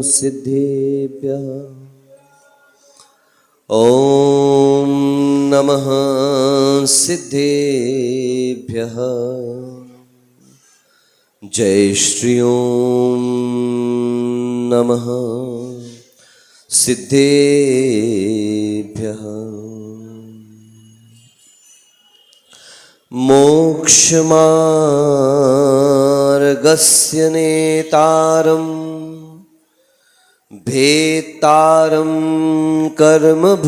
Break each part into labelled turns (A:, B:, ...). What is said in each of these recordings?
A: सिद्धेभ्यः। ॐ नमः सिद्धेभ्यः। जय श्री ओम नमः सिद्धेभ्यः। मोक्षमार्गस्य नेतारं भेत्तारं कर्मभूभृतां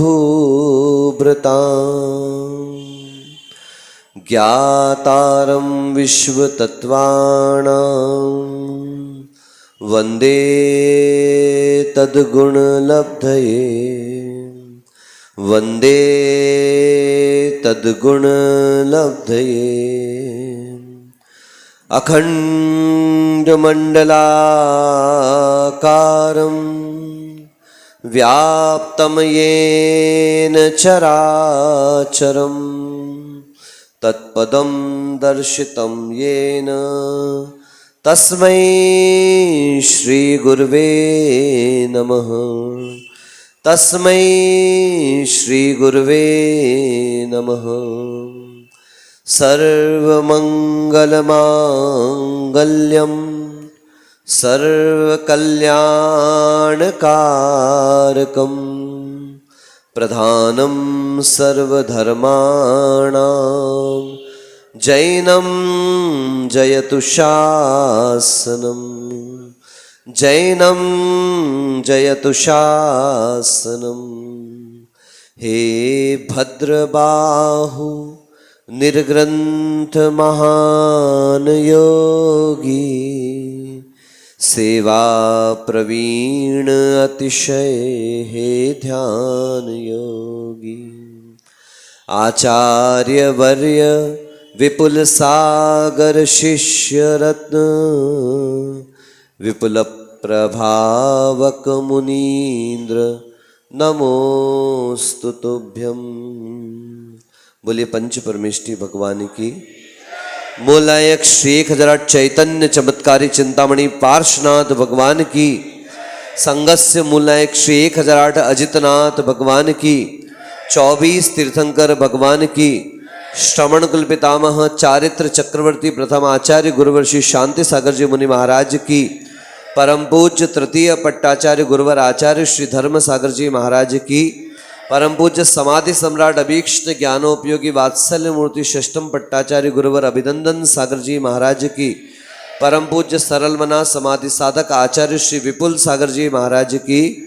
A: ज्ञातारं विश्वतत्त्वानां वन्दे तद्गुणलब्धये। वन्दे तद्गुणलब्धये। अखण्डमण्डलाकारं व्याप्तं येन चराचरं तत्पदं दर्शितं येन तस्मै श्रीगुर्वे नमः। तस्मै श्रीगुर्वे नमः। सर्वमङ्गलमाङ्गल्यं सर्वकल्याणकारकं प्रधानं सर्वधर्माणां जैनं जयतु शासनम्। जैनं जयतु शासनम्। हे भद्रबाहु निर्ग्रन्थ महान योगी सेवा प्रवीण अतिशय हे ध्यान योगी। आचार्य वर्य विपुल सागर शिष्य रत्न विपुल प्रभावक मुनीन्द्र नमोस्तु तुभ्यं। बोलिए पंच परमेष्टि भगवान की। मूलायक श्री 1008 चैतन्य चमत्कारी चिंतामणि पार्श्वनाथ भगवान की। संगस्य मूलायक श्री 1008 अजितनाथ भगवान की। 24 तीर्थंकर भगवान की। श्रवण कुल पितामह चारित्र चक्रवर्ती प्रथम आचार्य गुरुवर श्री शांति सागर जी मुनि महाराज की। परम पूज्य तृतीय पट्टाचार्य गुरुवर आचार्य श्री धर्म सागर जी महाराज की। परम पूज्य समाधि सम्राट अभीक्ष्ण ज्ञानोपयोगी वात्सल्य मूर्ति षष्ठम पट्टाचार्य गुरुवर अभिनंदन सागर जी महाराज की। परम पूज्य सरल मना समाधि साधक आचार्य श्री विपुल सागर जी महाराज की।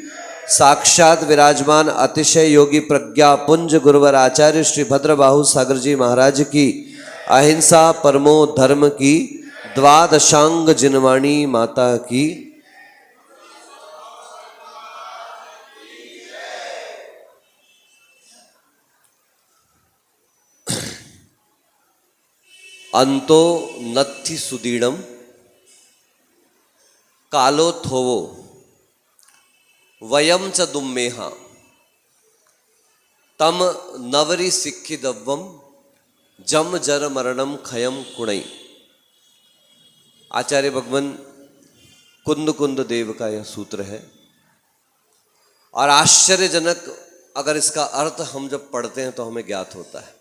A: साक्षात विराजमान अतिशय योगी प्रज्ञा पुंज गुरुवर आचार्य श्री भद्रबाहु सागर जी महाराज की। अहिंसा परमो धर्म की द्वादशांग जिनवाणी माता की। अंतो नत्थि सुदीडम कालो थोवो वयम च दुम्मेहा तम नवरी सिक्खिदव्वम जम जर मरणम खयम कुणई। आचार्य भगवान कुंद कुंद देव का यह सूत्र है और आश्चर्यजनक अगर इसका अर्थ हम जब पढ़ते हैं तो हमें ज्ञात होता है।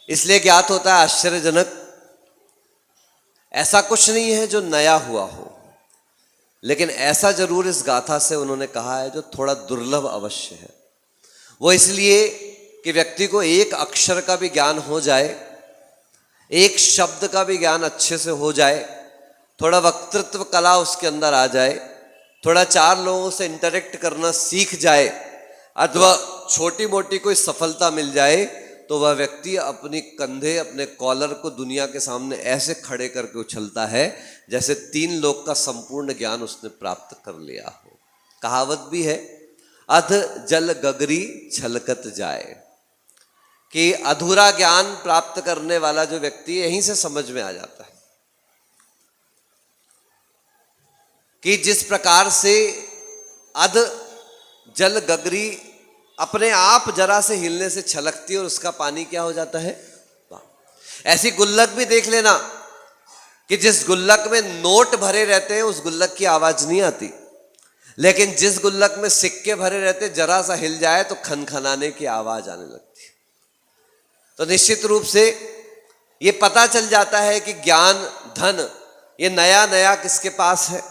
A: इसलिए ज्ञात होता है आश्चर्यजनक, ऐसा कुछ नहीं है जो नया हुआ हो, लेकिन ऐसा जरूर इस गाथा से उन्होंने कहा है जो थोड़ा दुर्लभ अवश्य है। वो इसलिए कि व्यक्ति को एक अक्षर का भी ज्ञान हो जाए, एक शब्द का भी ज्ञान अच्छे से हो जाए, थोड़ा वक्तृत्व कला उसके अंदर आ जाए, थोड़ा चार लोगों से इंटरेक्ट करना सीख जाए, अथवा छोटी मोटी कोई सफलता मिल जाए, तो वह व्यक्ति अपनी कंधे अपने कॉलर को दुनिया के सामने ऐसे खड़े करके उछलता है जैसे 3 लोक का संपूर्ण ज्ञान उसने प्राप्त कर लिया हो। कहावत भी है, अध जल गगरी छलकत जाए, कि अधूरा ज्ञान प्राप्त करने वाला जो व्यक्ति यहीं से समझ में आ जाता है कि जिस प्रकार से अध जल गगरी अपने आप जरा से हिलने से छलकती है और उसका पानी क्या हो जाता है। ऐसी गुल्लक भी देख लेना कि जिस गुल्लक में नोट भरे रहते हैं उस गुल्लक की आवाज नहीं आती, लेकिन जिस गुल्लक में सिक्के भरे रहते जरा सा हिल जाए तो खनखनाने की आवाज आने लगती है। तो निश्चित रूप से ये पता चल जाता है कि ज्ञान धन ये नया नया किसके पास है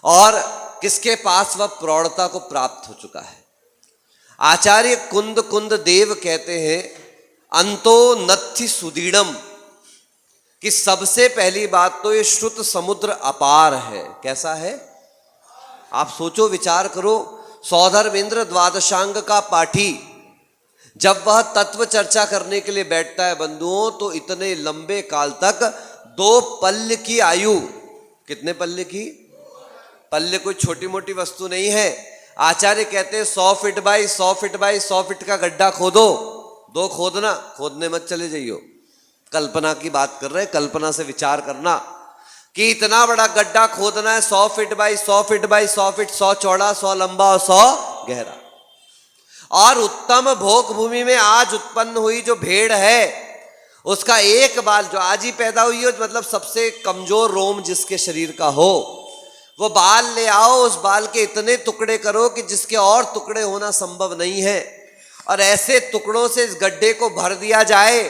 A: और किसके पास वह प्रौढ़ता को प्राप्त हो चुका है। आचार्य कुंद कुंद देव कहते हैं अंतो नत्थि सुदीड़म, कि सबसे पहली बात तो ये श्रुत समुद्र अपार है। कैसा है? आप सोचो, विचार करो। सौधर्मेंद्र द्वादशांग का पाठी जब वह तत्व चर्चा करने के लिए बैठता है बंधुओं, तो इतने लंबे काल तक 2 पल्य की आयु, कितने पल्य की? पल्य कोई छोटी मोटी वस्तु नहीं है। आचार्य कहते हैं 100 feet by 100 feet by 100 feet का गड्ढा खोदो। 2 खोदना, खोदने मत चले जाइयो। कल्पना की बात कर रहे हैं, कल्पना से विचार करना कि इतना बड़ा गड्ढा खोदना है, 100 feet by 100 feet by 100 feet, 100 चौड़ा 100 लंबा और 100 गहरा। और उत्तम भोग भूमि में आज उत्पन्न हुई जो भेड़ है, उसका एक बाल जो आज ही पैदा हुई हो, मतलब सबसे कमजोर रोम जिसके शरीर का हो, वो बाल ले आओ। उस बाल के इतने टुकड़े करो कि जिसके और टुकड़े होना संभव नहीं है, और ऐसे टुकड़ों से इस गड्ढे को भर दिया जाए।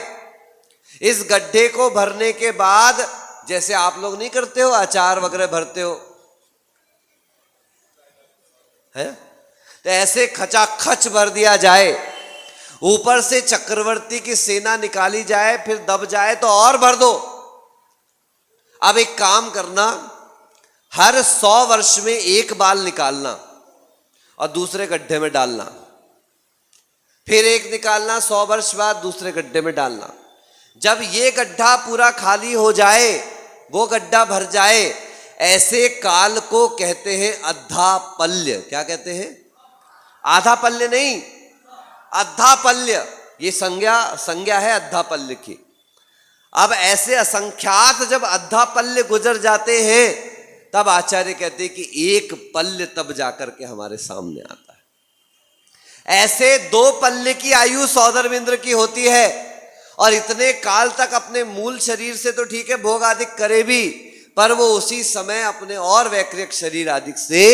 A: इस गड्ढे को भरने के बाद जैसे आप लोग नहीं करते हो, अचार वगैरह भरते हो, है? तो ऐसे खचाखच भर दिया जाए, ऊपर से चक्रवर्ती की सेना निकाली जाए, फिर दब जाए तो और भर दो। अब एक काम करना, हर 100 वर्ष में एक बाल निकालना और दूसरे गड्ढे में डालना, फिर एक निकालना, 100 वर्ष बाद दूसरे गड्ढे में डालना। जब ये गड्ढा पूरा खाली हो जाए, वो गड्ढा भर जाए, ऐसे काल को कहते हैं अद्धा पल्य। क्या कहते हैं? आधा पल्य नहीं, अद्धा पल्य। ये संज्ञा है अद्धा पल्य की। अब ऐसे असंख्यात जब अद्धा पल्य गुजर जाते हैं, तब आचार्य कहते हैं कि एक पल्य तब जाकर के हमारे सामने आता है। ऐसे 2 पल्य की आयु सौधर्मेंद्र की होती है, और इतने काल तक अपने मूल शरीर से तो ठीक है भोग आदि करे भी, पर वो उसी समय अपने और वैकृत शरीर आदि से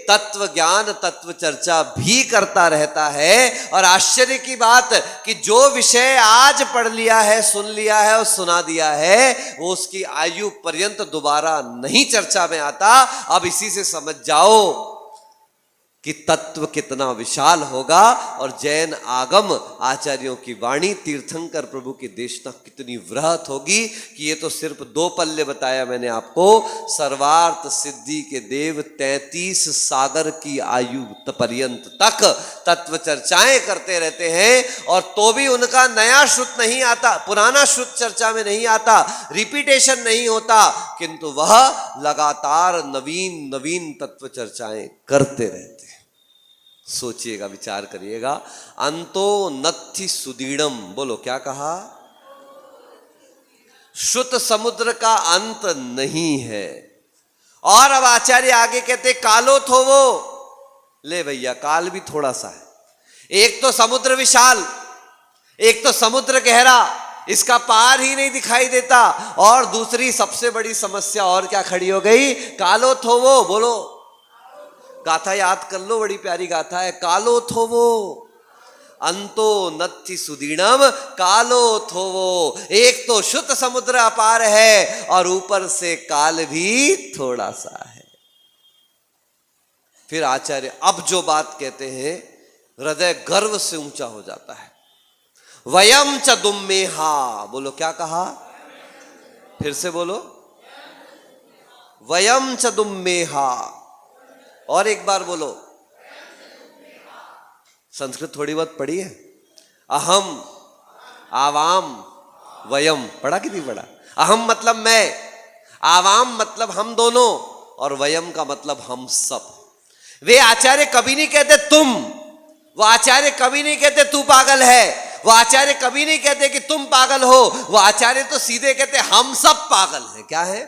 A: तत्व ज्ञान तत्व चर्चा भी करता रहता है। और आश्चर्य की बात कि जो विषय आज पढ़ लिया है, सुन लिया है और सुना दिया है, वो उसकी आयु पर्यंत दोबारा नहीं चर्चा में आता। अब इसी से समझ जाओ कि तत्व कितना विशाल होगा, और जैन आगम आचार्यों की वाणी तीर्थंकर प्रभु की देशना कितनी वृहत होगी कि ये तो सिर्फ 2 पल्ले बताया मैंने आपको। सर्वार्थ सिद्धि के देव 33 सागर की आयु पर्यंत तक तत्व चर्चाएं करते रहते हैं, और तो भी उनका नया श्रुत नहीं आता, पुराना श्रुत चर्चा में नहीं आता, रिपीटेशन नहीं होता, किंतु वह लगातार नवीन नवीन तत्व चर्चाएं करते रहते हैं। सोचिएगा, विचार करिएगा। अंतो नत्थि सुदीड़म, बोलो क्या कहा? श्रुत समुद्र का अंत नहीं है। और अब आचार्य आगे कहते कालो थो वो, ले भैया काल भी थोड़ा सा है। एक तो समुद्र विशाल, एक तो समुद्र गहरा, इसका पार ही नहीं दिखाई देता, और दूसरी सबसे बड़ी समस्या और क्या खड़ी हो गई? कालो थो वो। बोलो, गाथा याद कर लो, बड़ी प्यारी गाथा है। कालो थो वो अंतो नत्थि सुदीड़म, कालो थो वो। एक तो शुद्ध समुद्र अपार है, और ऊपर से काल भी थोड़ा सा है। फिर आचार्य अब जो बात कहते हैं, हृदय गर्व से ऊंचा हो जाता है। वयम च दुम्मेहा, बोलो क्या कहा? फिर से बोलो, वयम च दुम्मेहा। और एक बार बोलो, संस्कृत थोड़ी बहुत पढ़ी है? अहम, आवाम, वयम, पढ़ा कि नहीं पढ़ा? अहम मतलब मैं, आवाम मतलब हम दोनों, और वयम का मतलब हम सब। वे आचार्य कभी नहीं कहते तुम, वो आचार्य कभी नहीं कहते तू पागल है, वो आचार्य कभी नहीं कहते कि तुम पागल हो, वो आचार्य तो सीधे कहते हम सब पागल हैं। क्या है?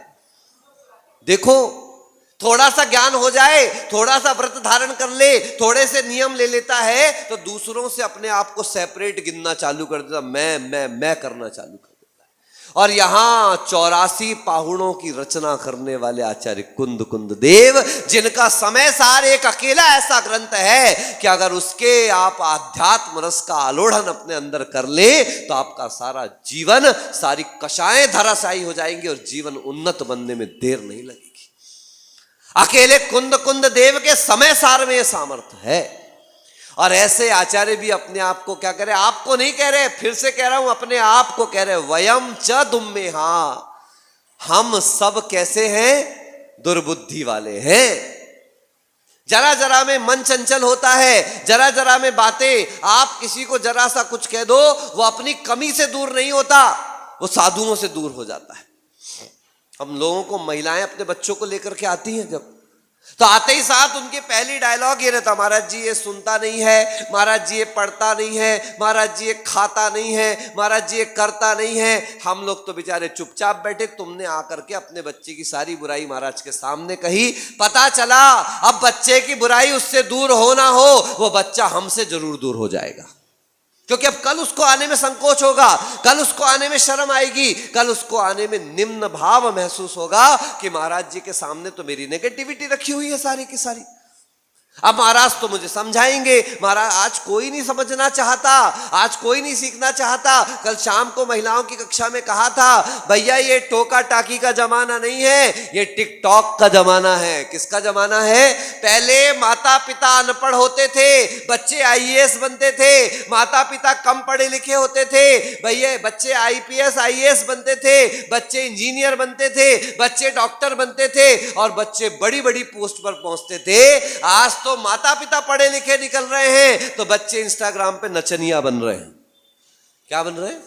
A: देखो, थोड़ा सा ज्ञान हो जाए, थोड़ा सा व्रत धारण कर ले, थोड़े से नियम ले लेता है, तो दूसरों से अपने आप को सेपरेट गिनना चालू कर देता, मैं करना चालू कर देता है। और यहां 84 पाहुड़ों की रचना करने वाले आचार्य कुंद कुंद देव, जिनका समय सार एक अकेला ऐसा ग्रंथ है कि अगर उसके आप आध्यात्म रस का आलोड़न अपने अंदर कर ले तो आपका सारा जीवन, सारी कषाएं धराशायी हो जाएंगी और जीवन उन्नत बनने में देर नहीं लगेगी। अकेले कुंद कुंद देव के समय सार में यह सामर्थ्य है। और ऐसे आचार्य भी अपने आप को क्या कह रहे, आपको नहीं कह रहे, फिर से कह रहा हूं, अपने आप को कह रहे, वयम च दुम्मेहा, हम सब कैसे हैं, दुर्बुद्धि वाले हैं। जरा जरा में मन चंचल होता है, जरा जरा में बातें, आप किसी को जरा सा कुछ कह दो, वो अपनी कमी से दूर नहीं होता, वो साधुओं से दूर हो जाता है। हम लोगों को महिलाएं अपने बच्चों को लेकर के आती हैं, जब तो आते ही साथ उनके पहली डायलॉग ये रहता, महाराज जी ये सुनता नहीं है, महाराज जी ये पढ़ता नहीं है, महाराज जी ये खाता नहीं है, महाराज जी ये करता नहीं है। हम लोग तो बेचारे चुपचाप बैठे, तुमने आकर के अपने बच्चे की सारी बुराई महाराज के सामने कही, पता चला अब बच्चे की बुराई उससे दूर हो ना हो, वो बच्चा हमसे जरूर दूर हो जाएगा, क्योंकि अब कल उसको आने में संकोच होगा, कल उसको आने में शर्म आएगी, कल उसको आने में निम्न भाव महसूस होगा कि महाराज जी के सामने तो मेरी नेगेटिविटी रखी हुई है सारी की सारी। अब महाराज तो मुझे समझाएंगे, महाराज आज कोई नहीं समझना चाहता, आज कोई नहीं सीखना चाहता। कल शाम को महिलाओं की कक्षा में कहा था, भैया ये टोका टाकी का जमाना नहीं है, ये टिकटॉक का जमाना है। किसका जमाना है? पहले माता पिता अनपढ़ होते थे, बच्चे आईएएस बनते थे, माता पिता कम पढ़े लिखे होते थे, भैया बच्चे आईपीएस आईएएस बनते थे, बच्चे इंजीनियर बनते थे, बच्चे डॉक्टर बनते थे और बच्चे बड़ी बड़ी पोस्ट पर पहुंचते थे। आज तो माता पिता पढ़े लिखे निकल रहे हैं तो बच्चे इंस्टाग्राम पे नचनिया बन रहे हैं। क्या बन रहे हैं?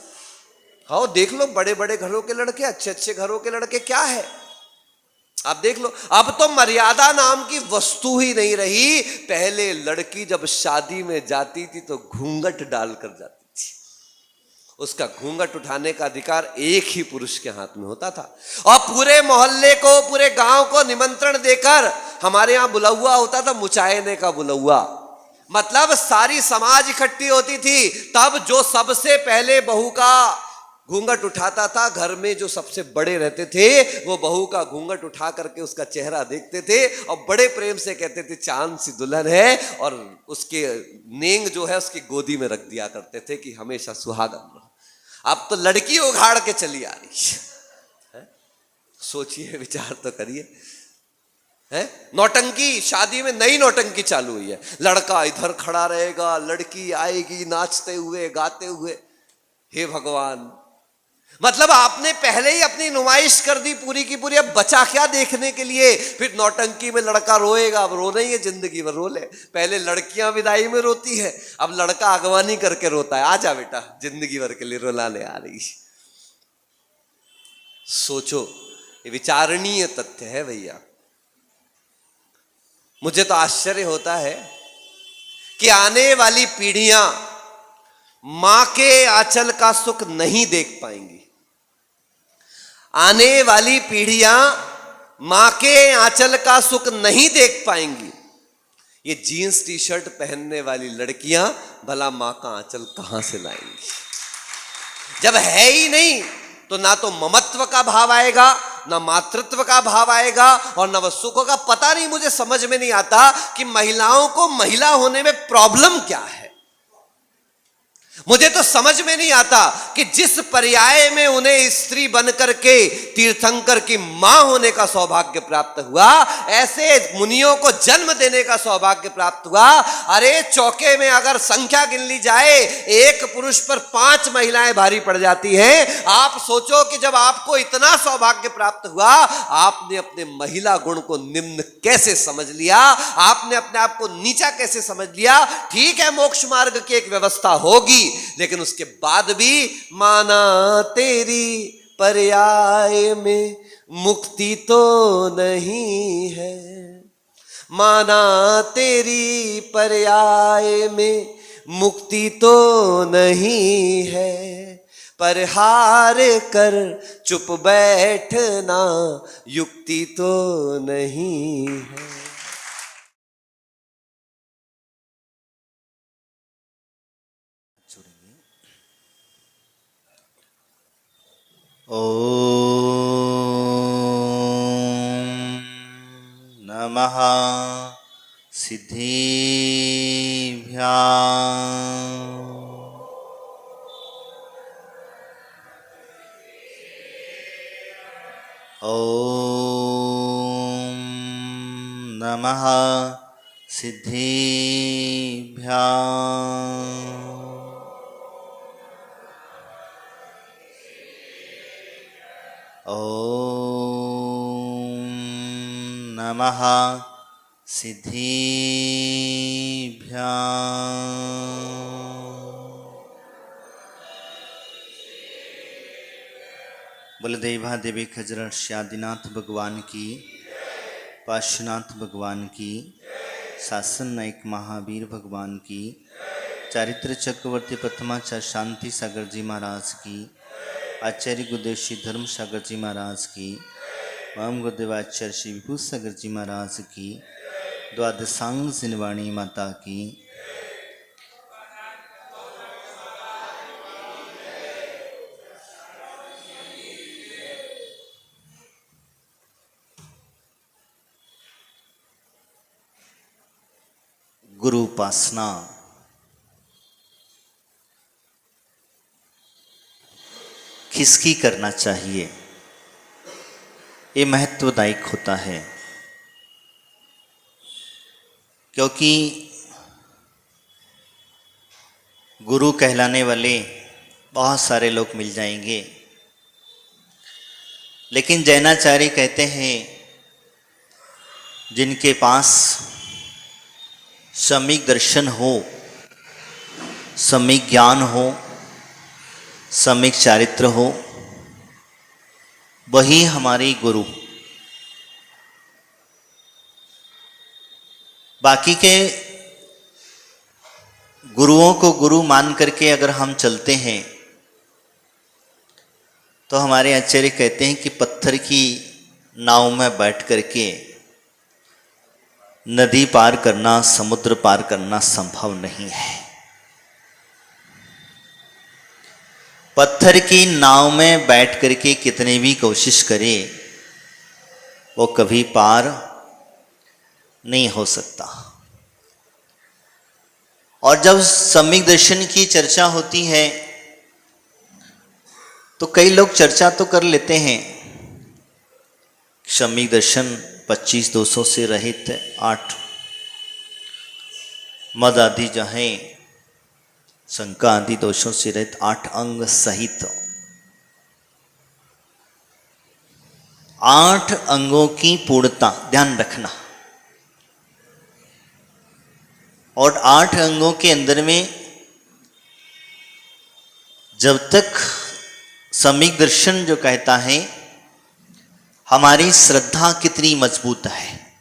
A: हाँ देख लो, बड़े बड़े घरों के लड़के, अच्छे अच्छे घरों के लड़के, क्या है आप देख लो। अब तो मर्यादा नाम की वस्तु ही नहीं रही। पहले लड़की जब शादी में जाती थी तो घूंघट डालकर जाती थी, उसका घूंघट उठाने का अधिकार एक ही पुरुष के हाथ में होता था। और पूरे मोहल्ले को, पूरे गांव को निमंत्रण देकर, हमारे यहां बुलौआ होता था, मुचायने का बुलौआ, मतलब सारी समाज इकट्ठी होती थी, तब जो सबसे पहले बहू का घूंघट उठाता था, घर में जो सबसे बड़े रहते थे वो बहू का घूंघट उठा करके उसका चेहरा देखते थे और बड़े प्रेम से कहते थे चांद सी दुल्हन है, और उसके नेंग जो है उसकी गोदी में रख दिया करते थे कि हमेशा सुहागन रहो। अब तो लड़की उघाड़ के चली आ रही है। सोचिए, विचार तो करिए। है नौटंकी, शादी में नई नौटंकी चालू हुई है। लड़का इधर खड़ा रहेगा, लड़की आएगी नाचते हुए गाते हुए। हे भगवान, मतलब आपने पहले ही अपनी नुमाइश कर दी पूरी की पूरी, अब बचा क्या देखने के लिए? फिर नौटंकी में लड़का रोएगा, अब रोना ही है, जिंदगी भर रो ले। पहले लड़कियां विदाई में रोती है, अब लड़का अगवानी करके रोता है, आजा बेटा जिंदगी भर के लिए रुलाने आ रही। सोचो, ये विचारणीय तथ्य है भैया। मुझे तो आश्चर्य होता है कि आने वाली पीढ़ियां मां के आंचल का सुख नहीं देख पाएंगी। आने वाली पीढ़ियां मां के आंचल का सुख नहीं देख पाएंगी। ये जीन्स टी शर्ट पहनने वाली लड़कियां भला मां का आंचल कहां से लाएंगी? जब है ही नहीं तो ना तो ममत्व का भाव आएगा, ना मातृत्व का भाव आएगा, और ना वह सुख का। पता नहीं, मुझे समझ में नहीं आता कि महिलाओं को महिला होने में प्रॉब्लम क्या है। मुझे तो समझ में नहीं आता कि जिस पर्याय में उन्हें स्त्री बनकर के तीर्थंकर की मां होने का सौभाग्य प्राप्त हुआ, ऐसे मुनियों को जन्म देने का सौभाग्य प्राप्त हुआ। अरे चौके में अगर संख्या गिन ली जाए, एक पुरुष पर 5 महिलाएं भारी पड़ जाती हैं। आप सोचो कि जब आपको इतना सौभाग्य प्राप्त हुआ, आपने अपने महिला गुण को निम्न कैसे समझ लिया, आपने अपने आप को नीचा कैसे समझ लिया। ठीक है, मोक्ष मार्ग की एक व्यवस्था होगी, लेकिन उसके बाद भी माना तेरी पर्याय में मुक्ति तो नहीं है, माना तेरी पर्याय में मुक्ति तो नहीं है, पर हार कर चुप बैठना युक्ति तो नहीं है।
B: ॐ नमः सिद्धिभ्याम्। ॐ नमः सिद्धिभ्याम्। ॐ नमः सिद्धिभ्याम्। बोले देवा देवी खजर श्यादिनाथ भगवान की, पार्श्वनाथ भगवान की, शासन नायक महावीर भगवान की, चारित्र चक्रवर्ती प्रथमाचार्य शांति सागर जी महाराज की, आचार्य गुरुदेव श्री धर्म सागर जी महाराज की, वाम गुरुदेव आचार्य श्री विभूत सागर जी महाराज की, द्वादशांग सिनवाणी माता की। गुरु उपासना किसकी करना चाहिए, ये महत्वदायक होता है, क्योंकि गुरु कहलाने वाले बहुत सारे लोग मिल जाएंगे, लेकिन जैनाचार्य कहते हैं जिनके पास सम्यक दर्शन हो, सम्यक ज्ञान हो, सम्यक चारित्र हो, वही हमारे गुरु। बाकी के गुरुओं को गुरु मान करके अगर हम चलते हैं तो हमारे आचार्य कहते हैं कि पत्थर की नाव में बैठ करके नदी पार करना, समुद्र पार करना संभव नहीं है। पत्थर की नाव में बैठ करके कितने भी कोशिश करे वो कभी पार नहीं हो सकता। और जब सम्यक दर्शन की चर्चा होती है तो कई लोग चर्चा तो कर लेते हैं, सम्यक दर्शन 25 दोषों से रहित 8 मद आदि जहाँ शंका आदि दोषों से रहित 8 अंग सहित 8 अंगों की पूर्णता ध्यान रखना। और 8 अंगों के अंदर में जब तक सम्यक दर्शन जो कहता है हमारी श्रद्धा कितनी मजबूत है,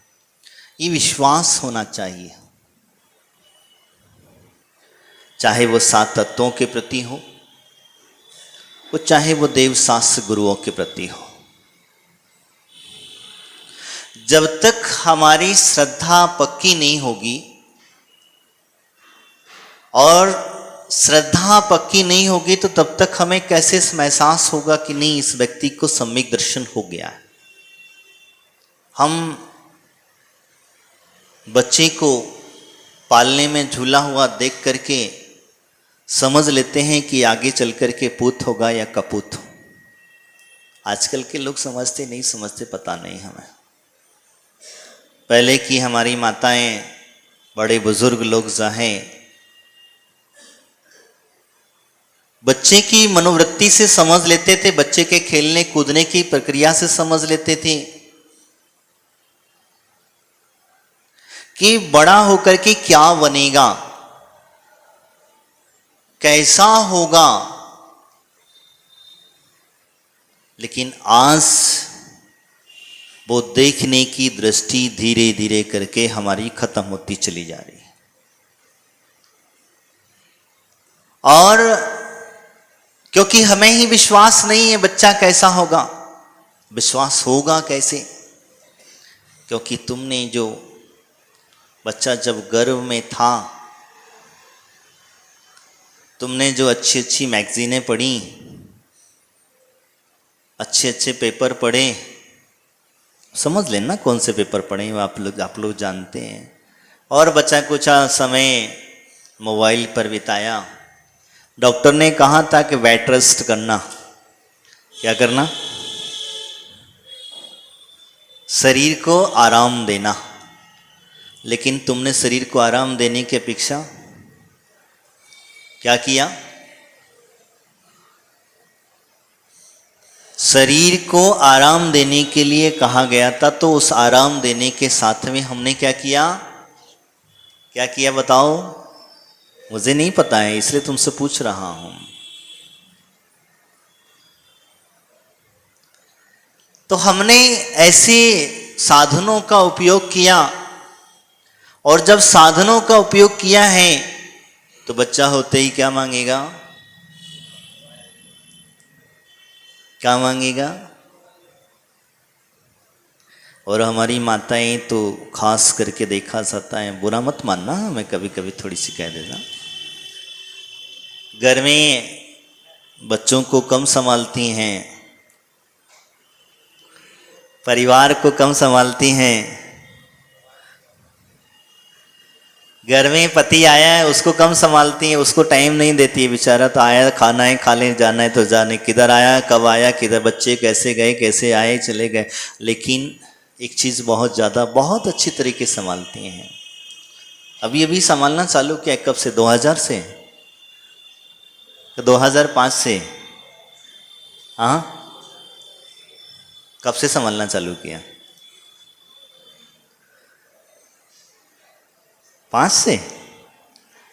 B: ये विश्वास होना चाहिए, चाहे वो 7 तत्वों के प्रति हो, वो चाहे वो देव शास्त्र गुरुओं के प्रति हो। जब तक हमारी श्रद्धा पक्की नहीं होगी, और श्रद्धा पक्की नहीं होगी तो तब तक हमें कैसे एहसास होगा कि नहीं इस व्यक्ति को सम्यक दर्शन हो गया है। हम बच्चे को पालने में झूला हुआ देख करके समझ लेते हैं कि आगे चल करके पूत होगा या कपूत। आजकल के लोग समझते नहीं समझते पता नहीं हमें। पहले की हमारी माताएं, बड़े बुजुर्ग लोग चाहे बच्चे की मनोवृत्ति से समझ लेते थे, बच्चे के खेलने कूदने की प्रक्रिया से समझ लेते थे कि बड़ा होकर के क्या बनेगा, कैसा होगा। लेकिन आज वो देखने की दृष्टि धीरे धीरे करके हमारी खत्म होती चली जा रही है। और क्योंकि हमें ही विश्वास नहीं है बच्चा कैसा होगा, विश्वास होगा कैसे? क्योंकि तुमने जो बच्चा जब गर्भ में था, तुमने जो अच्छी अच्छी मैगजीनें पढ़ी, अच्छे अच्छे पेपर पढ़ें, समझ लेना कौन से पेपर पढ़ें, वो आप लोग जानते हैं। और बचा कुछ समय मोबाइल पर बिताया। डॉक्टर ने कहा था कि बेड रेस्ट करना, क्या करना, शरीर को आराम देना। लेकिन तुमने शरीर को आराम देने की अपेक्षा क्या किया? शरीर को आराम देने के लिए कहा गया था, तो उस आराम देने के साथ में हमने क्या किया? क्या किया बताओ? मुझे नहीं पता है, इसलिए तुमसे पूछ रहा हूं। तो हमने ऐसे साधनों का उपयोग किया, और जब साधनों का उपयोग किया है तो बच्चा होते ही क्या मांगेगा? क्या मांगेगा? और हमारी माताएं तो खास करके देखा जाता है, बुरा मत मानना, मैं कभी कभी थोड़ी सी कह देना, घर में बच्चों को कम संभालती हैं, परिवार को कम संभालती हैं। घर में पति आया है उसको कम संभालती है, उसको टाइम नहीं देती है, बेचारा तो आया, खाना है खा ले, जाना है तो जाने, किधर आया, कब आया, किधर, बच्चे कैसे गए, कैसे आए, चले गए। लेकिन एक चीज़ बहुत ज़्यादा, बहुत अच्छी तरीके से संभालती हैं। अभी अभी संभालना चालू किया, कब से? 2000 से, 2005 से? हाँ, कब से संभालना चालू किया? 5 से?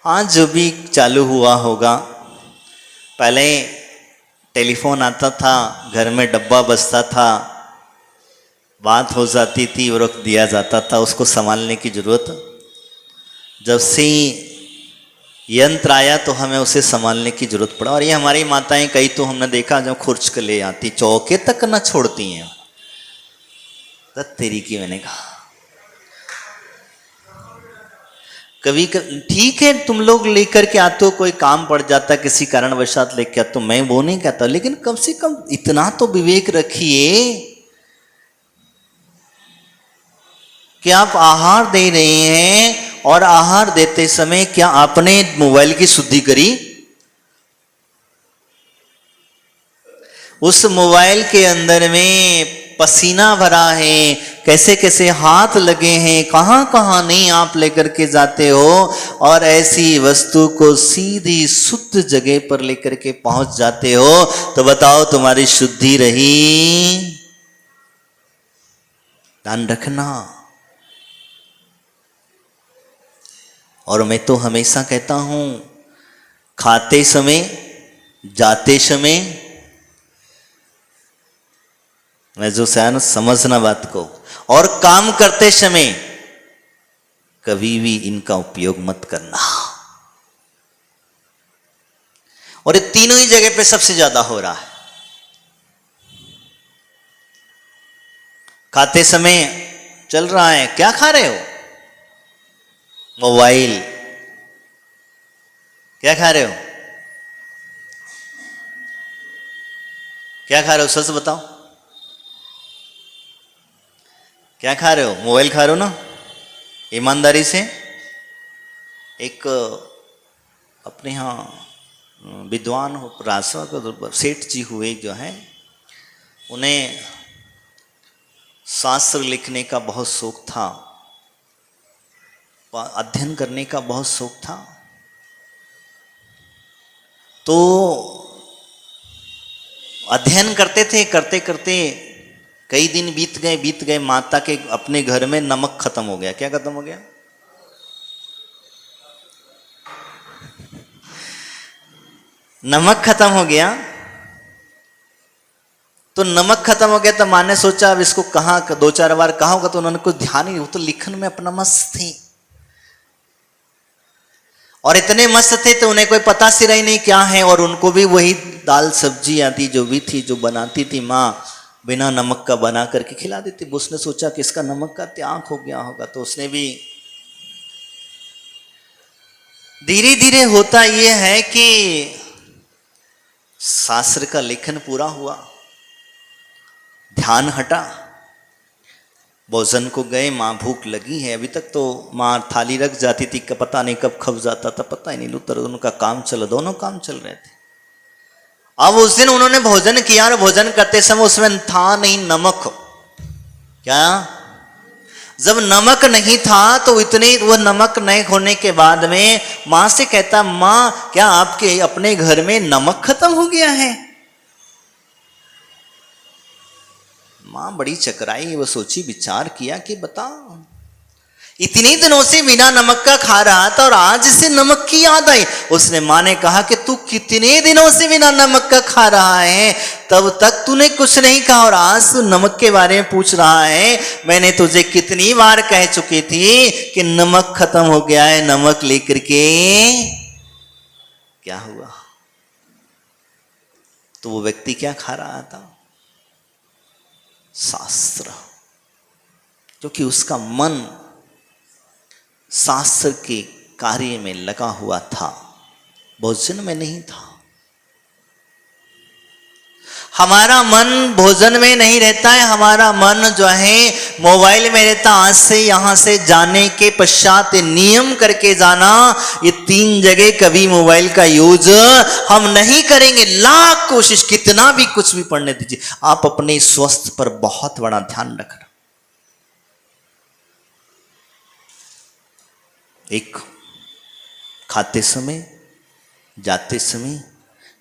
B: हाँ, जो भी चालू हुआ होगा। पहले टेलीफोन आता था, घर में डब्बा बजता था, बात हो जाती थी और रख दिया जाता था, उसको संभालने की जरूरत। जब से यंत्र आया तो हमें उसे संभालने की जरूरत पड़ा। और ये हमारी माताएं कई तो हमने देखा जब खुर्च कर ले आती, चौके तक न छोड़ती हैं। तेरी की, मैंने कहा कभी ठीक है, तुम लोग लेकर के आते हो, कोई काम पड़ जाता है किसी कारणवशात लेके आते हो, मैं वो नहीं कहता, लेकिन कम से कम इतना तो विवेक रखिए कि आप आहार दे रहे हैं, और आहार देते समय क्या आपने मोबाइल की शुद्धि करी? उस मोबाइल के अंदर में पसीना भरा है, कैसे कैसे हाथ लगे हैं, कहां कहां नहीं आप लेकर के जाते हो, और ऐसी वस्तु को सीधी शुद्ध जगह पर लेकर के पहुंच जाते हो, तो बताओ तुम्हारी शुद्धि रही? ध्यान रखना। और मैं तो हमेशा कहता हूं, खाते समय, जाते समय, मैं जो सयान समझना बात को, और काम करते समय कभी भी इनका उपयोग मत करना। और ये तीनों ही जगह पे सबसे ज्यादा हो रहा है। खाते समय चल रहा है, क्या खा रहे हो? मोबाइल। क्या खा रहे हो? क्या खा रहे हो? सच बताओ, क्या खा रहे हो? मोबाइल खा रहे हो ना? ईमानदारी से। एक अपने यहाँ विद्वान हो, राजसभा का सेठ जी हुए जो है, उन्हें शास्त्र लिखने का बहुत शौक था, अध्ययन करने का बहुत शौक था। तो अध्ययन करते थे, करते करते कई दिन बीत गए। माता के अपने घर में नमक खत्म हो गया। क्या खत्म हो गया? नमक खत्म हो गया। तो नमक खत्म हो गया तो माँ ने सोचा अब इसको कहाँ, 2-4 बार कहा होगा, तो उन्होंने कुछ ध्यान ही, वो तो लिखन में अपना मस्त थी, और इतने मस्त थे तो उन्हें कोई पता सिरा ही नहीं क्या है। और उनको भी वही दाल सब्जी आदि जो भी थी, जो बनाती थी माँ, बिना नमक का बना करके खिला देती। उसने सोचा कि इसका नमक का त्याग हो गया होगा, तो उसने भी धीरे धीरे होता यह है कि शास्त्र का लेखन पूरा हुआ, ध्यान हटा, भोजन को गए, माँ भूख लगी है। अभी तक तो माँ थाली रख जाती थी, पता नहीं कब खप जाता था, पता ही नहीं। लूथर उनका काम चला, दोनों काम चल रहे थे। अब उस दिन उन्होंने भोजन किया और भोजन करते समय उसमें था नहीं नमक। क्या? जब नमक नहीं था तो इतने वो नमक नहीं होने के बाद में माँ से कहता, माँ क्या आपके अपने घर में नमक खत्म हो गया है? माँ बड़ी चकराई, वो सोची विचार किया कि बता, इतने दिनों से बिना नमक का खा रहा था और आज से नमक की याद आई। उसने माँ ने कहा कि तू कितने दिनों से बिना नमक का खा रहा है, तब तक तूने कुछ नहीं कहा और आज तू नमक के बारे में पूछ रहा है। मैंने तुझे कितनी बार कह चुकी थी कि नमक खत्म हो गया है, नमक लेकर के। क्या हुआ? तो वो व्यक्ति क्या खा रहा था? शास्त्र, क्योंकि उसका मन शास्त्र के कार्य में लगा हुआ था, भोजन में नहीं था। हमारा मन भोजन में नहीं रहता है, हमारा मन जो है मोबाइल में रहता। आज से यहां से जाने के पश्चात नियम करके जाना, ये 3 जगह कभी मोबाइल का यूज हम नहीं करेंगे। लाख कोशिश, कितना भी कुछ भी पढ़ने दीजिए, आप अपने स्वास्थ्य पर बहुत बड़ा ध्यान रखना। एक खाते समय, जाते समय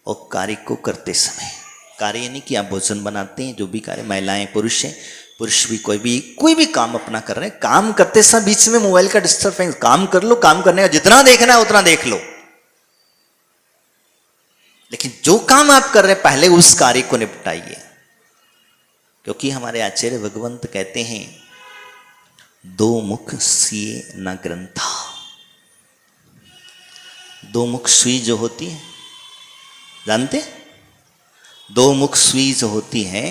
B: और कार्य को करते समय। कार्य यानी कि आप भोजन बनाते हैं, जो भी कार्य, महिलाएं पुरुष हैं, पुरुष भी कोई भी काम अपना कर रहे हैं, काम करते समय बीच में मोबाइल का डिस्टर्बेंस, काम कर लो, काम करने का जितना देखना है उतना देख लो, लेकिन जो काम आप कर रहे हैं पहले उस कार्य को निपटाइए। क्योंकि हमारे आचार्य भगवंत कहते हैं, 2 मुख सिए न ग्रंथा। 2 मुख सुई जो होती है, जानते? 2 मुख सुई जो होती है,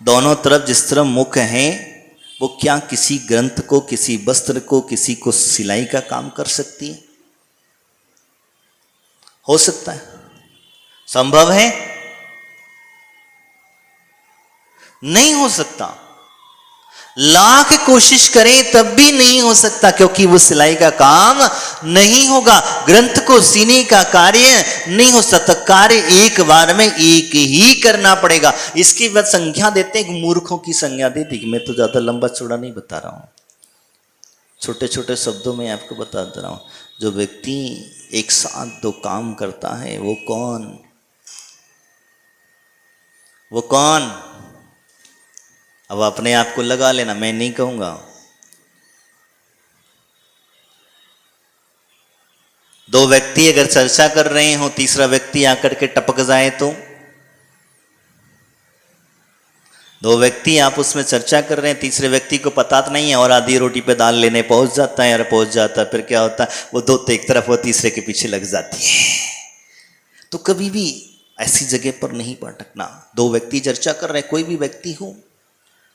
B: दोनों तरफ जिस तरफ मुख है, वो क्या किसी ग्रंथ को, किसी वस्त्र को, किसी को सिलाई का काम कर सकती है? हो सकता है? संभव है? नहीं हो सकता। लाख कोशिश करें तब भी नहीं हो सकता, क्योंकि वो सिलाई का काम नहीं होगा, ग्रंथ को सीने का कार्य नहीं हो सकता। कार्य एक बार में एक ही करना पड़ेगा। इसकी बात संज्ञा देते हैं, मूर्खों की संज्ञा दे दी। मैं तो ज्यादा लंबा चौड़ा नहीं बता रहा हूं, छोटे छोटे शब्दों में आपको बता दे रहा हूं। जो व्यक्ति एक साथ 2 काम करता है, वो कौन? वो कौन? अब अपने आप को लगा लेना, मैं नहीं कहूंगा। दो व्यक्ति अगर चर्चा कर रहे हो, तीसरा व्यक्ति आकर के टपक जाए तो? 2 व्यक्ति आप उसमें चर्चा कर रहे हैं, तीसरे व्यक्ति को पता तो नहीं है और आधी रोटी पे दाल लेने पहुंच जाता है, और पहुंच जाता है, फिर क्या होता है? वो 2 तो एक तरफ, वो तीसरे के पीछे लग जाती है। तो कभी भी ऐसी जगह पर नहीं भटकना। 2 व्यक्ति चर्चा कर रहे हैं, कोई भी व्यक्ति हो,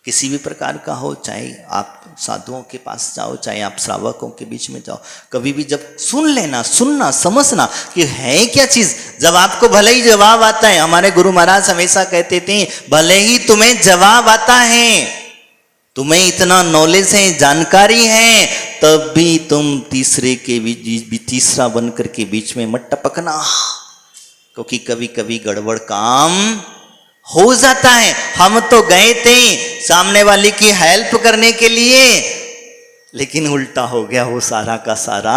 B: किसी भी प्रकार का हो, चाहे आप साधुओं के पास जाओ, चाहे आप श्रावकों के बीच में जाओ, कभी भी जब सुन लेना, सुनना, समझना कि है क्या चीज। जब आपको भले ही जवाब आता है, हमारे गुरु महाराज हमेशा कहते थे, भले ही तुम्हें जवाब आता है, तुम्हें इतना नॉलेज है, जानकारी है, तब भी तुम तीसरे के बीच, तीसरा बनकर के बीच में मत टपकना, क्योंकि कभी कभी गड़बड़ काम हो जाता है। हम तो गए थे सामने वाले की हेल्प करने के लिए, लेकिन उल्टा हो गया वो सारा का सारा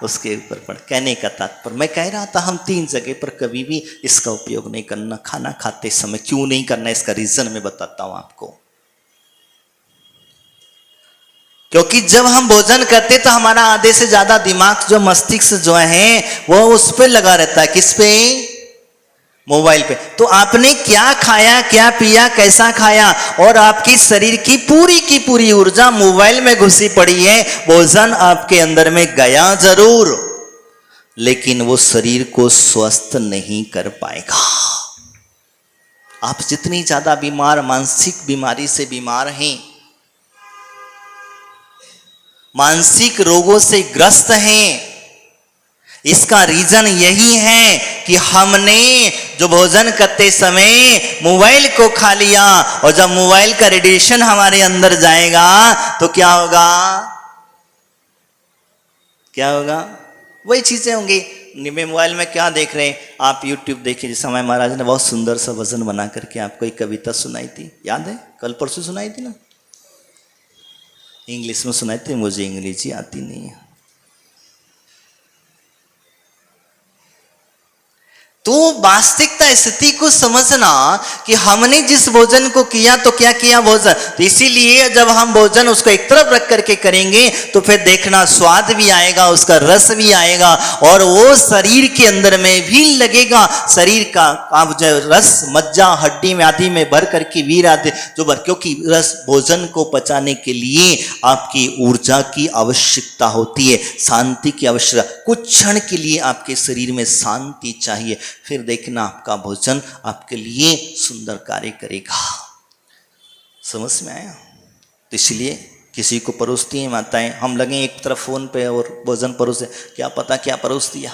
B: उसके ऊपर पड़। कहने का तात्पर्य मैं कह रहा था, हम 3 जगह पर कभी भी इसका उपयोग नहीं करना। खाना खाते समय क्यों नहीं करना, इसका रीजन मैं बताता हूं आपको। क्योंकि जब हम भोजन करते तो हमारा आधे से ज्यादा दिमाग, जो मस्तिष्क जो है, वो उस पर लगा रहता है। किस पे? मोबाइल पे। तो आपने क्या खाया, क्या पिया, कैसा खाया, और आपकी शरीर की पूरी ऊर्जा मोबाइल में घुसी पड़ी है। भोजन आपके अंदर में गया जरूर, लेकिन वो शरीर को स्वस्थ नहीं कर पाएगा। आप जितनी ज्यादा बीमार, मानसिक बीमारी से बीमार हैं, मानसिक रोगों से ग्रस्त हैं, इसका रीजन यही है कि हमने जो भोजन करते समय मोबाइल को खा लिया, और जब मोबाइल का रेडिएशन हमारे अंदर जाएगा तो क्या होगा? क्या होगा? वही चीजें होंगी। मोबाइल में क्या देख रहे हैं आप? यूट्यूब देखिए। जिस समय महाराज ने बहुत सुंदर सा भजन बना करके आपको एक कविता सुनाई थी, याद है? कल परसों सुनाई थी ना, इंग्लिश में सुनाई थी, मुझे अंग्रेजी आती नहीं है। तो वास्तविकता स्थिति को समझना कि हमने जिस भोजन को किया तो क्या किया भोजन, तो इसीलिए जब हम भोजन उसको एक तरफ रख करके करेंगे तो फिर देखना स्वाद भी आएगा, उसका रस भी आएगा, और वो शरीर के अंदर में भी लगेगा। शरीर का आप जो रस मज्जा हड्डी में आदि में भर करके वीर आदि जो भर, क्योंकि रस भोजन को पचाने के लिए आपकी ऊर्जा की आवश्यकता होती है, शांति की आवश्यकता। कुछ क्षण के लिए आपके शरीर में शांति चाहिए, फिर देखना आपका भोजन आपके लिए सुंदर कार्य करेगा। समझ में आया? तो इसलिए किसी को परोसती हैं माताएं, हम लगे एक तरफ फोन पे और भोजन परोसे, क्या पता क्या परोस दिया,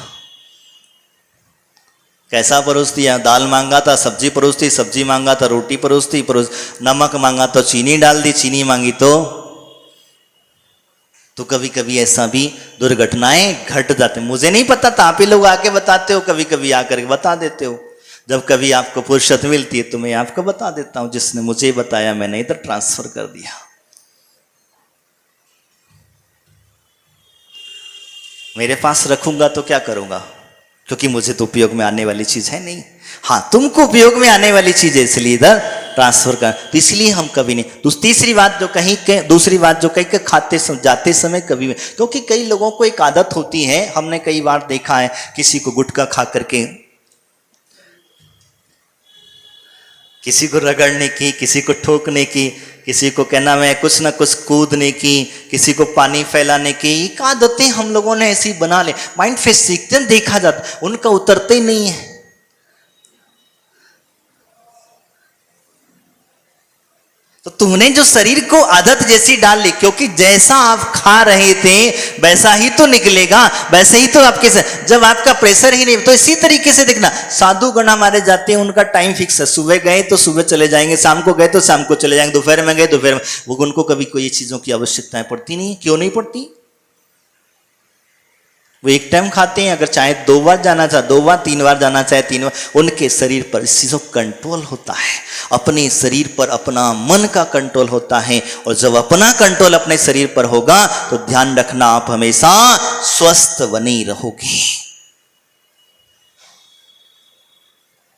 B: कैसा परोस दिया। दाल मांगा था सब्जी परोसती, सब्जी मांगा था रोटी परोसती, नमक मांगा तो चीनी डाल दी, चीनी मांगी तो कभी कभी ऐसा भी दुर्घटनाएं घट जाते। मुझे नहीं पता था, आप ही लोग आके बताते हो, कभी कभी आकर बता देते हो। जब कभी आपको फुर्सत मिलती है तो मैं आपको बता देता हूं, जिसने मुझे बताया मैंने इधर ट्रांसफर कर दिया। मेरे पास रखूंगा तो क्या करूंगा, क्योंकि मुझे तो उपयोग में आने वाली चीज है नहीं। हाँ, तुमको उपयोग में आने वाली चीज है, इसलिए इधर ट्रांसफर कर, तो इसलिए हम कभी नहीं। दूसरी बात जो कहीं के खाते जाते समय कभी नहीं, क्योंकि कई लोगों को एक आदत होती है, हमने कई बार देखा है, किसी को गुटखा खा करके, किसी को रगड़ने की, किसी को ठोकने की, किसी को कहना मैं कुछ ना कुछ कूदने की, किसी को पानी फैलाने की, एक आदतें हम लोगों ने ऐसी बना ले। माइंड फेस सीखते हैं, देखा जाता, उनका उतरते ही नहीं है। तो तुमने जो शरीर को आदत जैसी डाल ली, क्योंकि जैसा आप खा रहे थे वैसा ही तो निकलेगा, वैसे ही तो आपके से, जब आपका प्रेशर ही नहीं, तो इसी तरीके से देखना साधु गण हमारे जाते हैं, उनका टाइम फिक्स है, सुबह गए तो सुबह चले जाएंगे, शाम को गए तो शाम को चले जाएंगे, दोपहर में गए दोपहर में। वो उनको कभी कोई चीजों की आवश्यकताएं पड़ती नहीं। क्यों नहीं पड़ती? वो एक टाइम खाते हैं, अगर चाहे 2 बार जाना चाहे 2 बार, 3 बार जाना चाहे 3 बार। उनके शरीर पर इस चीज़ों कंट्रोल होता है, अपने शरीर पर अपना मन का कंट्रोल होता है। और जब अपना कंट्रोल अपने शरीर पर होगा तो ध्यान रखना आप हमेशा स्वस्थ बने रहोगे।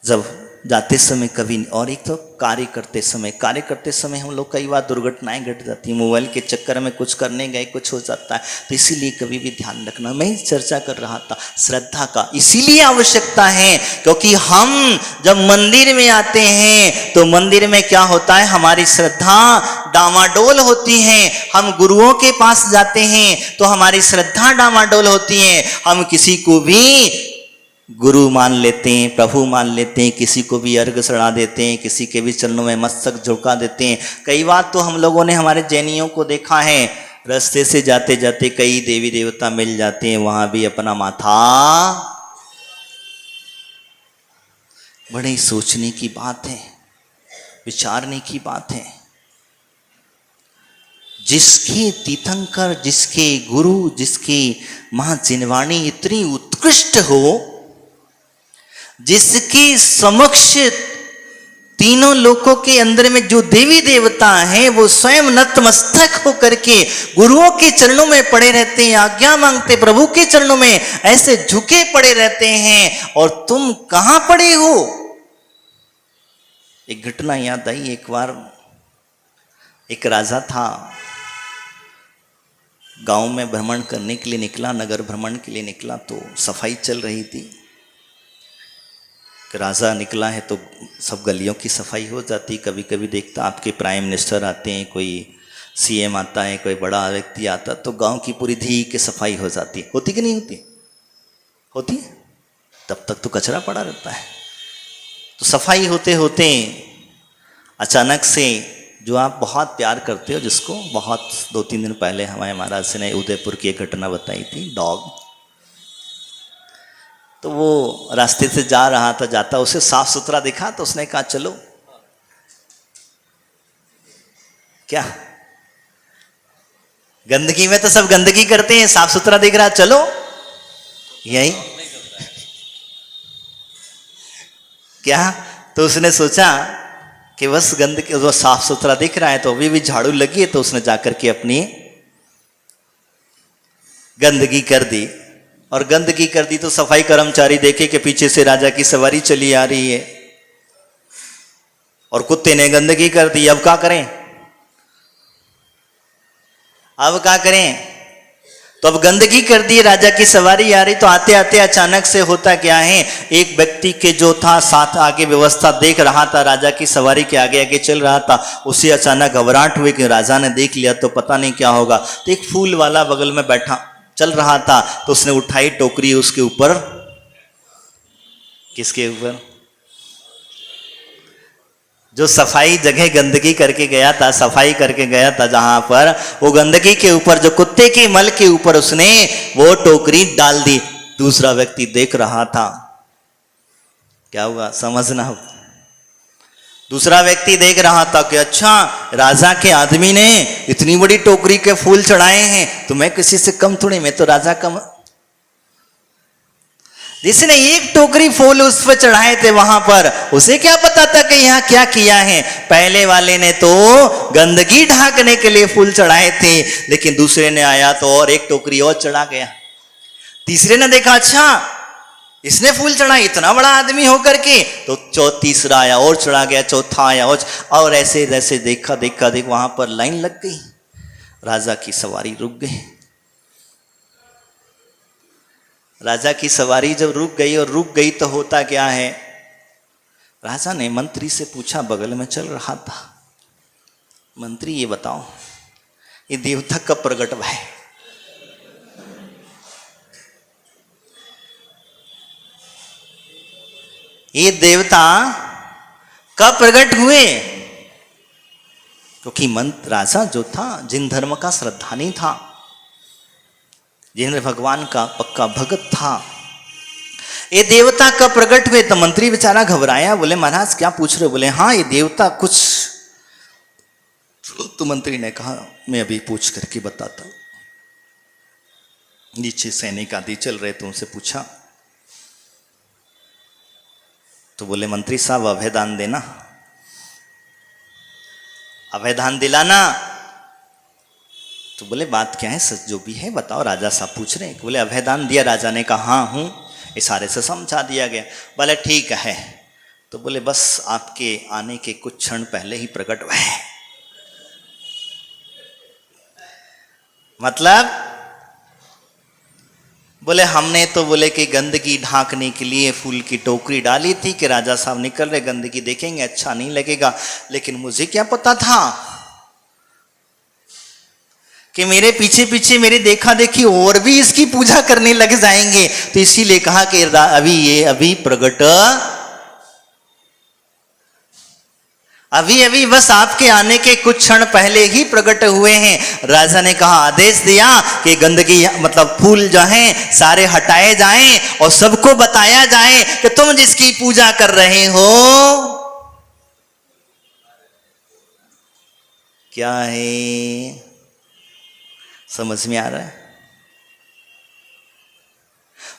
B: जब जाते समय कभी, और एक तो कार्य करते समय हम लोग कई बार दुर्घटनाएं घट जाती हैं, मोबाइल के चक्कर में कुछ करने गए कुछ हो जाता है, तो इसीलिए कभी भी ध्यान रखना। मैं चर्चा कर रहा था श्रद्धा का, इसीलिए आवश्यकता है, क्योंकि हम जब मंदिर में आते हैं तो मंदिर में क्या होता है, हमारी श्रद्धा डामाडोल होती है। हम गुरुओं के पास जाते हैं तो हमारी श्रद्धा डामाडोल होती है, हम किसी को भी गुरु मान लेते हैं, प्रभु मान लेते हैं, किसी को भी अर्घ चढ़ा देते हैं, किसी के भी चरणों में मस्तक झुका देते हैं। कई बार तो हम लोगों ने हमारे जैनियों को देखा है, रास्ते से जाते जाते कई देवी देवता मिल जाते हैं, वहां भी अपना माथा। बड़े सोचने की बात है, विचारने की बात है। जिसके तीर्थंकर, जिसके गुरु, जिसकी मां जिनवाणी इतनी उत्कृष्ट हो, जिसके समक्ष तीनों लोकों के अंदर में जो देवी देवता हैं वो स्वयं नतमस्तक होकर के गुरुओं के चरणों में पड़े रहते हैं, आज्ञा मांगते प्रभु के चरणों में ऐसे झुके पड़े रहते हैं, और तुम कहां पड़े हो। एक घटना याद आई, एक बार एक राजा था, गांव में भ्रमण करने के लिए निकला, नगर भ्रमण के लिए निकला, तो सफाई चल रही थी। राजा निकला है तो सब गलियों की सफाई हो जाती। कभी कभी देखता आपके प्राइम मिनिस्टर आते हैं, कोई सीएम आता है, कोई बड़ा व्यक्ति आता, तो गांव की पूरी धी की सफाई हो जाती। होती कि नहीं होती? होती। तब तक तो कचरा पड़ा रहता है। तो सफाई होते होते अचानक से, जो आप बहुत प्यार करते हो जिसको, बहुत 2-3 दिन पहले हमारे महाराज ने उदयपुर की एक घटना बताई थी, डॉग। तो वो रास्ते से जा रहा था, जाता उसे साफ सुथरा दिखा तो उसने कहा चलो। क्या गंदगी में तो सब गंदगी करते हैं, साफ सुथरा दिख रहा चलो, यही क्या। तो उसने सोचा कि बस गंदगी, वो साफ सुथरा दिख रहा है तो अभी भी झाड़ू लगी है, तो उसने जाकर के अपनी गंदगी कर दी। और गंदगी कर दी तो सफाई कर्मचारी देखे कि पीछे से राजा की सवारी चली आ रही है और कुत्ते ने गंदगी कर दी। अब क्या करें, अब क्या करें। तो अब गंदगी कर दी, राजा की सवारी आ रही, तो आते आते अचानक से होता क्या है, एक व्यक्ति के जो था साथ आगे व्यवस्था देख रहा था, राजा की सवारी के आगे आगे चल रहा था, उसे अचानक घबराहट हुई कि राजा ने देख लिया तो पता नहीं क्या होगा। तो एक फूल वाला बगल में बैठा चल रहा था, तो उसने उठाई टोकरी, उसके ऊपर, किसके ऊपर, जो सफाई जगह गंदगी करके गया था, सफाई करके गया था जहां पर, वो गंदगी के ऊपर, जो कुत्ते के मल के ऊपर उसने वो टोकरी डाल दी। दूसरा व्यक्ति देख रहा था, क्या हुआ समझना। दूसरा व्यक्ति देख रहा था कि अच्छा, राजा के आदमी ने इतनी बड़ी टोकरी के फूल चढ़ाए हैं, तो मैं किसी से कम थोड़ी, मैं तो राजा का। जिसने एक टोकरी फूल उस पर चढ़ाए थे वहां पर, उसे क्या पता था कि यहाँ क्या किया है। पहले वाले ने तो गंदगी ढांकने के लिए फूल चढ़ाए थे, लेकिन दूसरे ने आया तो और एक टोकरी और चढ़ा गया। तीसरे ने देखा अच्छा इसने फूल चढ़ाए, इतना बड़ा आदमी होकर के, तो तीसरा आया और चढ़ा गया, चौथा आया और ऐसे जैसे देखा देखा देख वहां पर लाइन लग गई। राजा की सवारी रुक गई। राजा की सवारी जब रुक गई, और रुक गई तो होता क्या है, राजा ने मंत्री से पूछा, बगल में चल रहा था, मंत्री ये बताओ ये देवता कब प्रकट हुआ है। ये देवता कब प्रकट हुए। क्योंकि राजा जो था, जिन धर्म का श्रद्धानी था, जिन भगवान का पक्का भगत था, ये देवता कब प्रकट हुए। तो मंत्री बेचारा घबराया, बोले महाराज क्या पूछ रहे हो। बोले हाँ ये देवता कुछ। तो मंत्री ने कहा मैं अभी पूछ करके बताता हूं। नीचे सैनिक आदि चल रहे थे, उनसे पूछा तो बोले मंत्री साहब अभयदान देना, अभयदान दिलाना। तो बोले बात क्या है, सच जो भी है बताओ, राजा साहब पूछ रहे हैं। बोले अभयदान दिया। राजा ने कहा हाँ हूं, इशारे से समझा दिया गया। बोले ठीक है। तो बोले बस आपके आने के कुछ क्षण पहले ही प्रकट हुए। मतलब बोले हमने तो बोले कि गंदगी ढांकने के लिए फूल की टोकरी डाली थी कि राजा साहब निकल रहे, गंदगी देखेंगे अच्छा नहीं लगेगा, लेकिन मुझे क्या पता था कि मेरे पीछे पीछे मेरे देखा देखी और भी इसकी पूजा करने लग जाएंगे। तो इसीलिए कहा कि अभी प्रकट, अभी बस आपके आने के कुछ क्षण पहले ही प्रकट हुए हैं। राजा ने कहा आदेश दिया कि गंदगी मतलब फूल जो हैं सारे हटाए जाएं और सबको बताया जाए कि तुम जिसकी पूजा कर रहे हो क्या है। समझ में आ रहा है।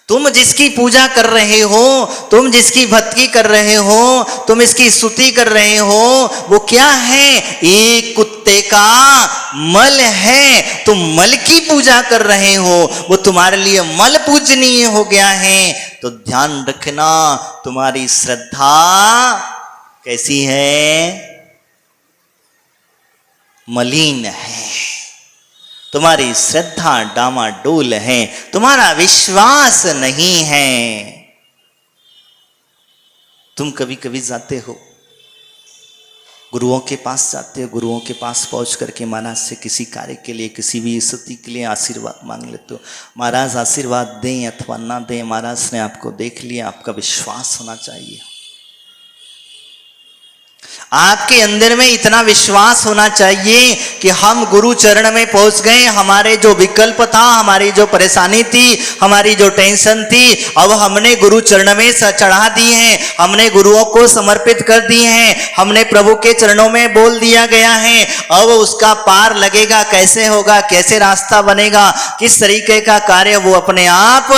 B: तुम जिसकी पूजा कर रहे हो, तुम जिसकी भक्ति कर रहे हो, तुम इसकी स्तुति कर रहे हो, वो क्या है, एक कुत्ते का मल है। तुम मल की पूजा कर रहे हो, वो तुम्हारे लिए मल पूजनीय हो गया है। तो ध्यान रखना तुम्हारी श्रद्धा कैसी है, मलिन है। तुम्हारी श्रद्धा डामाडोल है, तुम्हारा विश्वास नहीं है। तुम कभी कभी जाते हो गुरुओं के पास, जाते हो गुरुओं के पास पहुंच करके महाराज से किसी कार्य के लिए, किसी भी स्थिति के लिए आशीर्वाद मांग लेते हो। महाराज आशीर्वाद दें अथवा ना दें, महाराज ने आपको देख लिया, आपका विश्वास होना चाहिए। आपके अंदर में इतना विश्वास होना चाहिए कि हम गुरु चरण में पहुंच गए, हमारे जो विकल्प था, हमारी जो परेशानी थी, हमारी जो टेंशन थी, अब हमने गुरु चरण में चढ़ा दी है, हमने गुरुओं को समर्पित कर दी है, हमने प्रभु के चरणों में बोल दिया गया है। अब उसका पार लगेगा, कैसे होगा, कैसे रास्ता बनेगा, किस तरीके का कार्य वो अपने आप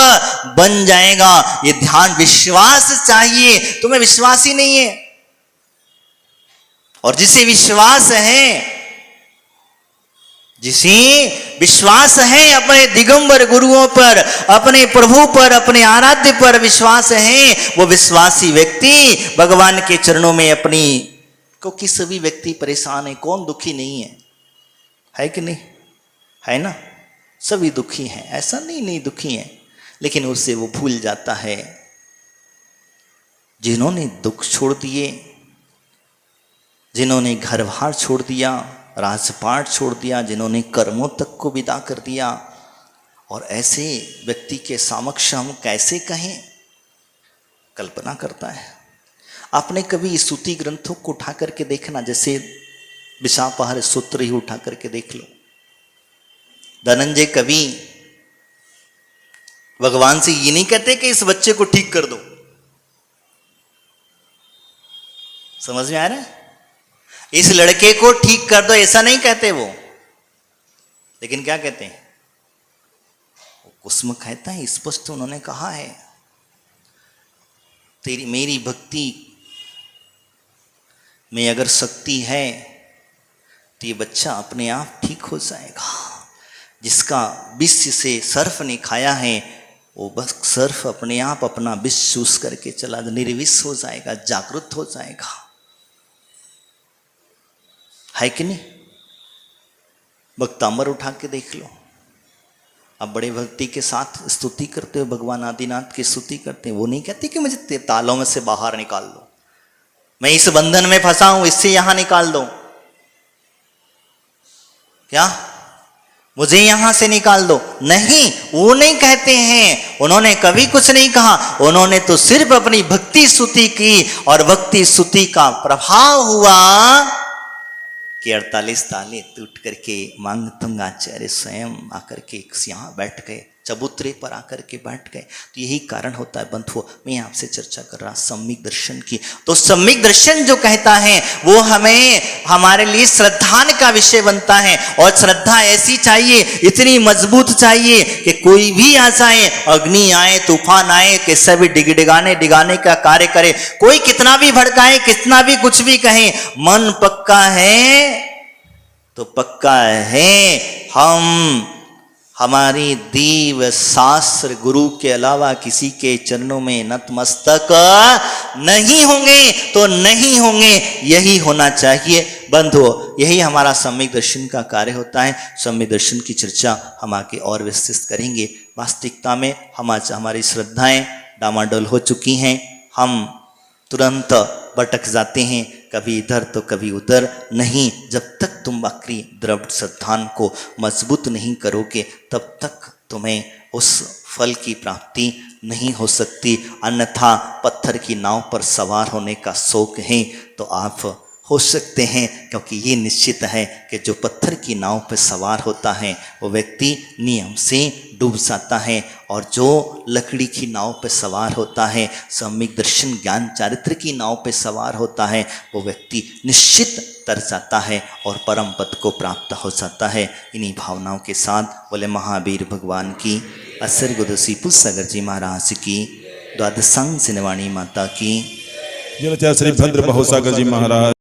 B: बन जाएगा। ये ध्यान विश्वास चाहिए। तुम्हें विश्वास ही नहीं है, और जिसे विश्वास है, जिसे विश्वास है अपने दिगंबर गुरुओं पर, अपने प्रभु पर, अपने आराध्य पर विश्वास है, वो विश्वासी व्यक्ति भगवान के चरणों में अपनी, क्योंकि सभी व्यक्ति परेशान है, कौन दुखी नहीं है कि नहीं, है ना, सभी दुखी हैं, ऐसा नहीं दुखी हैं, लेकिन उससे वो भूल जाता है जिन्होंने दुख छोड़ दिए, जिन्होंने घर बार छोड़ दिया, राजपाट छोड़ दिया, जिन्होंने कर्मों तक को विदा कर दिया। और ऐसे व्यक्ति के समक्ष हम कैसे कहें, कल्पना करता है। आपने कभी स्तुति ग्रंथों को उठा करके देखना, जैसे विशापहार सूत्र ही उठा करके देख लो। धनंजय कवि भगवान से ये नहीं कहते कि इस बच्चे को ठीक कर दो, समझ में आ रहा है, इस लड़के को ठीक कर दो, ऐसा नहीं कहते वो, लेकिन क्या कहते हैं, कुसुम कहता है, स्पष्ट उन्होंने कहा है, तेरी मेरी भक्ति में अगर शक्ति है तो ये बच्चा अपने आप ठीक हो जाएगा। जिसका विष से सर्फ ने खाया है, वो बस सर्फ अपने आप अपना विष चूस करके चला, निर्विष हो जाएगा, जागृत हो जाएगा, है कि नहीं। भक्तांबर उठा के देख लो, अब बड़े भक्ति के साथ स्तुति करते हो, भगवान आदिनाथ की स्तुति करते हैं, वो नहीं कहते कि मुझे तालों में से बाहर निकाल दो, मैं इस बंधन में फंसा हूं, इससे यहां निकाल दो, क्या मुझे यहां से निकाल दो, नहीं, वो नहीं कहते हैं। उन्होंने कभी कुछ नहीं कहा, उन्होंने तो सिर्फ अपनी भक्ति स्तुति की, और भक्ति स्तुति का प्रभाव हुआ कि 48 ताले टूट करके मांग तुंगाचार्य स्वयं आकर के यहाँ बैठ गए, चबूतरे पर आकर के बैठ गए। तो यही कारण होता है बंधुओं, मैं आपसे चर्चा कर रहा सम्यक दर्शन की। तो सम्यक दर्शन जो कहता है वो हमें, हमारे लिए श्रद्धा का विषय बनता है, और श्रद्धा ऐसी चाहिए, इतनी मजबूत चाहिए कि कोई भी आ जाए, अग्नि आए, तूफान आए, किससे भी डिगाने का कार्य करे, कोई कितना भी भड़काए, कितना भी कुछ भी कहे, मन पक्का है तो पक्का है, हम हमारी दीव शास्त्र गुरु के अलावा किसी के चरणों में नतमस्तक नहीं होंगे, तो नहीं होंगे, यही होना चाहिए बंधुओं। यही हमारा सम्यक दर्शन का कार्य होता है। सम्यक दर्शन की चर्चा हम आगे और विस्तृत करेंगे। वास्तविकता में हमारी श्रद्धाएं डामाडोल हो चुकी हैं, हम तुरंत भटक जाते हैं, कभी इधर तो कभी उधर। नहीं, जब तक तुम अपनी दृढ़ श्रद्धा को मजबूत नहीं करोगे तब तक तुम्हें उस फल की प्राप्ति नहीं हो सकती। अन्यथा पत्थर की नाव पर सवार होने का शौक है तो आप हो सकते हैं, क्योंकि ये निश्चित है कि जो पत्थर की नाव पर सवार होता है वो व्यक्ति नियम से डूब जाता है, और जो लकड़ी की नाव पर सवार होता है, सम्यक दर्शन ज्ञान चारित्र की नाव पर सवार होता है, वो व्यक्ति निश्चित तर जाता है और परम पद को प्राप्त हो जाता है। इन्हीं भावनाओं के साथ बोले महावीर भगवान की, असर गुदसी पुष्सागर जी महाराज की, द्वादशांग सिनवाणी माता की,
C: जय श्री भद्र बहुसागर जी महाराज।